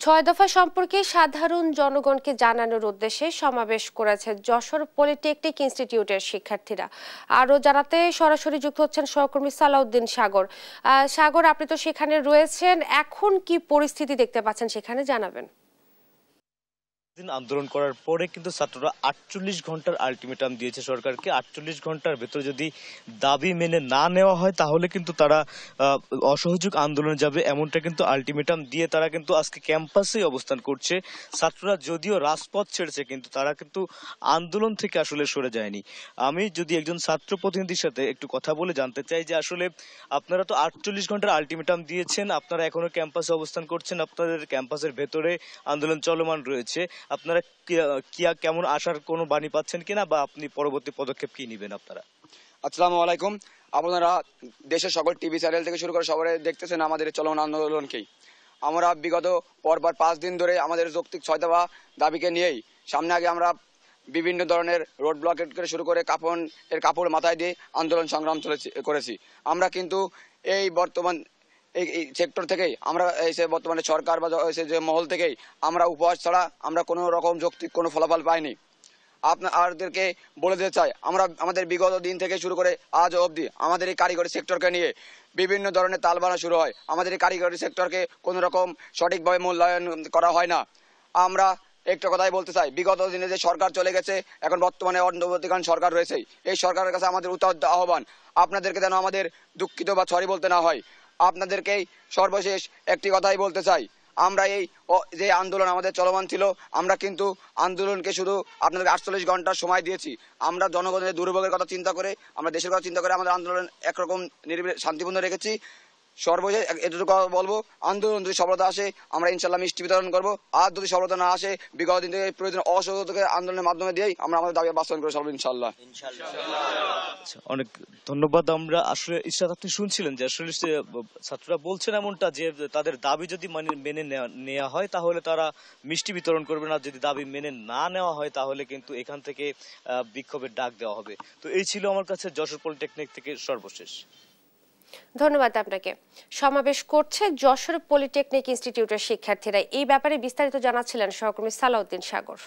ছয় দফা সম্পর্কে সাধারণ জনগণকে জানানোর উদ্দেশ্যে সমাবেশ করেছে যশোর পলিটেকনিক ইনস্টিটিউটের শিক্ষার্থীরা। আরও জানাতে সরাসরি যুক্ত হচ্ছেন সহকর্মী সালাউদ্দিন সাগর। সাগর, আপনি তো সেখানে রয়েছেন, এখন কি পরিস্থিতি দেখতে পাচ্ছেন সেখানে জানাবেন। আন্দোলন করার পরে কিন্তু ছাত্ররা 48 ঘন্টার আলটিমেটাম দিয়েছে সরকারকে। 48 ঘন্টার ভেতরে যদি দাবি মেনে না নেওয়া হয় তাহলে কিন্তু তারা অসহযোগ আন্দোলনে যাবে, এমনটা কিন্তু আলটিমেটাম দিয়ে তারা কিন্তু আজকে ক্যাম্পাসে অবস্থান করছে। ছাত্ররা যদিও রাজপথ ছেড়েছে কিন্তু তারা কিন্তু আন্দোলন থেকে আসলে সরে যায়নি। আমি যদি একজন ছাত্র প্রতিনিধির সাথে একটু কথা বলে জানতে চাই যে আসলে আপনারা তো 48 ঘন্টার আলটিমেটাম দিয়েছেন, আপনারা এখনো ক্যাম্পাসে অবস্থান করছেন, আপনাদের ক্যাম্পাসের ভেতরে আন্দোলন চলমান রয়েছে, আপনারা কেমন আশার কোনো বাণী পাচ্ছেন কিনা বা আপনি পরবর্তী পদক্ষেপ কি নেবেন আপনারা? আসসালামু আলাইকুম। আপনারা দেশের সকল টিভি চ্যানেল থেকে শুরু করে সবাই দেখতেছেন আমাদের চলমান আন্দোলনকেই। আমরা বিগত পরপর 5 দিন ধরে আমাদের যৌক্তিক 6 দফা দাবিকে নিয়েই সামনে আগে আমরা বিভিন্ন ধরনের রোড ব্লকেট করে শুরু করে কাপড় মাথায় দিয়ে আন্দোলন সংগ্রাম করেছি। আমরা কিন্তু এই বর্তমান এই সেক্টর থেকেই আমরা বর্তমানে সরকার বা যে মহল থেকেই আমরা উপহাস ছাড়া আমরা কোনো রকম যৌক্তিক কোনো ফলাফল পাইনি। আপনাদেরকে বলে দিতে চাই, আমরা আমাদের বিগত দিন থেকে শুরু করে আজ অবধি আমাদের এই কারিগরি সেক্টরকে নিয়ে বিভিন্ন ধরনের তালবানা শুরু হয়। আমাদের এই কারিগরি সেক্টরকে কোনো রকম সঠিকভাবে মূল্যায়ন করা হয় না। আমরা একটা কথাই বলতে চাই, বিগত দিনে যে সরকার চলে গেছে, এখন বর্তমানে অন্তর্বর্তীকালীন সরকার রয়েছে, এই সরকারের কাছে আমাদের উদাত্ত আহ্বান, আপনাদেরকে যেন আমাদের দুঃখিত বা সরি বলতে না হয়। আপনাদেরকেই সর্বশেষ একটি কথাই বলতে চাই, আমরা এই যে আন্দোলন আমাদের চলমান ছিল, আমরা কিন্তু আন্দোলনকে শুধু আপনাদেরকে 48 ঘন্টার সময় দিয়েছি। আমরা জনগণের দুর্ভোগের কথা চিন্তা করে, আমরা দেশের কথা চিন্তা করে আমাদের আন্দোলন একরকম নিরিবিলি শান্তিপূর্ণ রেখেছি। সর্বশেষ এটুকু বলবো, আন্দোলন যদি সফলতা আসে আমরা ইনশাল্লাহ মিষ্টি বিতরণ করবো, আর যদি সফলতা না আসে বিগত দিন থেকে প্রয়োজন অসহযোগকে আন্দোলনের মাধ্যমে দিয়েই আমরা আমাদের দাবি বাস্তবায়ন করে সরবো ইনশাল্লাহ। অনেক ধন্যবাদ। আমরা আসলে ইশরাত, আপনি শুনছিলেন যে আসলে ছাত্ররা বলছেন এমনটা যে তাদের দাবি যদি মেনে নেওয়া হয় তাহলে তারা মিষ্টি বিতরণ করবে না, যদি দাবি মেনে না নেওয়া হয় তাহলে কিন্তু এখান থেকে বিক্ষোভের ডাক দেওয়া হবে। তো এই ছিল আমার কাছে যশোর পলিটেকনিক থেকে সর্বশেষ। ধন্যবাদ আপনাকে। সমাবেশ করছে যশোর পলিটেকনিক ইনস্টিটিউটের শিক্ষার্থীরা। এই ব্যাপারে বিস্তারিত জানাচ্ছিলেন সহকর্মী সালাউদ্দিন সাগর।